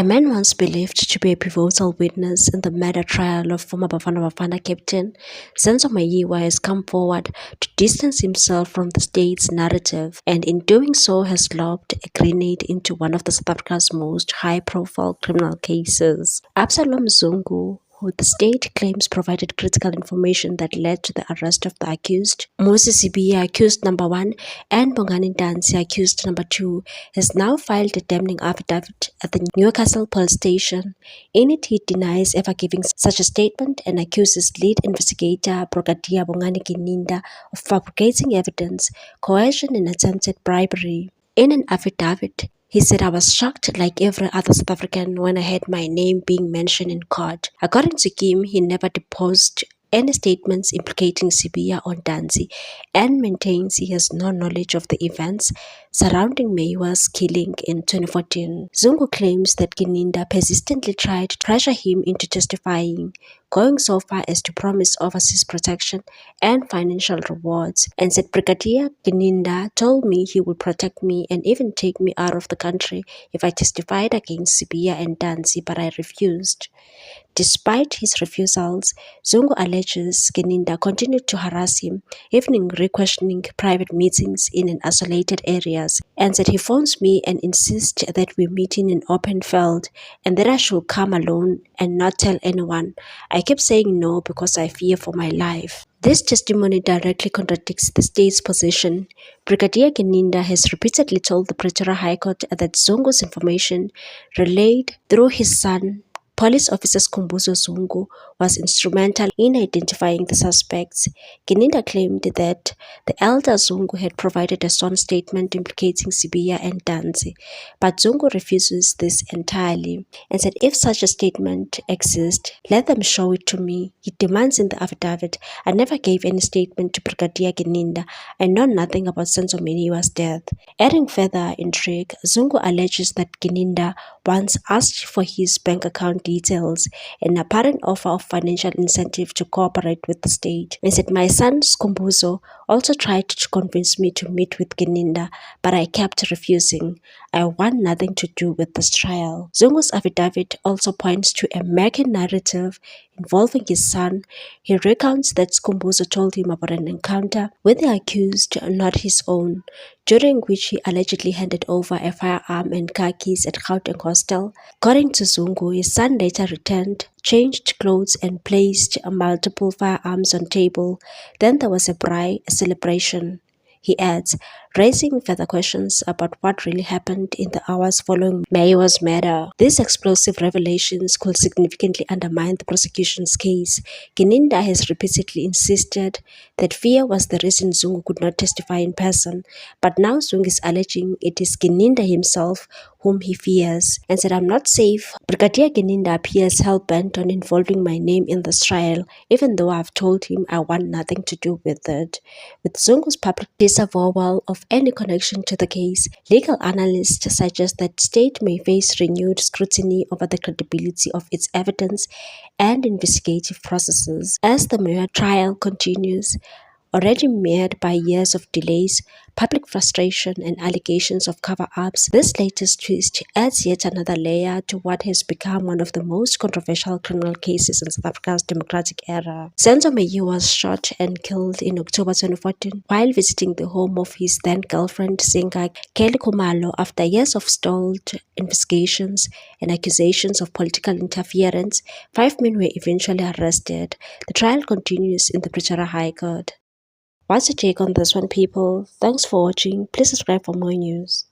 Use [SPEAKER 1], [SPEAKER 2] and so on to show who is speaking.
[SPEAKER 1] A man once believed to be a pivotal witness in the murder trial of former Bafana Bafana captain Senzo Mayiwa has come forward to distance himself from the state's narrative, and in doing so has lobbed a grenade into one of the South Africa's most high-profile criminal cases. Absalom Zungu, who the state claims provided critical information that led to the arrest of the accused, Moses Sibiya, accused number 1, and Bongani Ndanzi, accused number 2, has now filed a damning affidavit at the Newcastle police station. In it, he denies ever giving such a statement and accuses lead investigator Brigadier Bongani Gininda of fabricating evidence, coercion, and attempted bribery. In an affidavit, he said, "I was shocked like every other South African when I heard my name being mentioned in court." According to Kim, he never deposed any statements implicating Sibiya or Ndanzi and maintains he has no knowledge of the events surrounding Mayiwa's killing in 2014. Zungu claims that Gininda persistently tried to pressure him into testifying, going so far as to promise overseas protection and financial rewards, and said Brigadier Gininda told me he would protect me and even take me out of the country if I testified against Sibiya and Ndanzi, but I refused. Despite his refusals, Zungu alleges Gininda continued to harass him, even requestioning private meetings in isolated areas, and said he phones me and insists that we meet in an open field and that I should come alone and not tell anyone. I kept saying no because I fear for my life. This testimony directly contradicts the state's position. Brigadier Gininda has repeatedly told the Pretoria High Court that Zungu's information relayed through his son, Police Officer Skhumbuzo Zungu, was instrumental in identifying the suspects. Gininda claimed that the elder Zungu had provided a sworn statement implicating Sibiya and Ndanzi, but Zungu refuses this entirely and said if such a statement exists, let them show it to me. He demands in the affidavit, "I never gave any statement to Brigadier Gininda. I know nothing about Senzo Mayiwa's death." Adding further intrigue, Zungu alleges that Gininda once asked for his bank account details, an apparent offer of financial incentive to cooperate with the state, and said my son Skhumbuzo also tried to convince me to meet with Gininda, but I kept refusing. I want nothing to do with this trial. Zungu's affidavit also points to a murky narrative involving his son. He recounts that Skhumbuzo told him about an encounter with the accused, not his own, during which he allegedly handed over a firearm and car keys at Gauteng Hostel. According to Zungu, his son later returned, changed clothes and placed multiple firearms on table. Then there was a braai, a celebration. He adds, raising further questions about what really happened in the hours following Mayiwa's murder. These explosive revelations could significantly undermine the prosecution's case. Gininda has repeatedly insisted that fear was the reason Zungu could not testify in person, but now Zungu is alleging it is Gininda himself whom he fears, and said, "I'm not safe." Brigadier Gininda appears hell-bent on involving my name in this trial, even though I've told him I want nothing to do with it. With Zungu's public disavowal of any connection to the case, legal analysts suggest that state may face renewed scrutiny over the credibility of its evidence and investigative processes. As the Mayiwa trial continues, already marred by years of delays, public frustration, and allegations of cover-ups, this latest twist adds yet another layer to what has become one of the most controversial criminal cases in South Africa's democratic era. Senzo Mayiwa was shot and killed in October 2014 while visiting the home of his then-girlfriend Singa Kelly Khumalo after years of stalled investigations and accusations of political interference. 5 men were eventually arrested. The trial continues in the Pretoria High Court. What's your take on this one, people? Thanks for watching. Please subscribe for more news.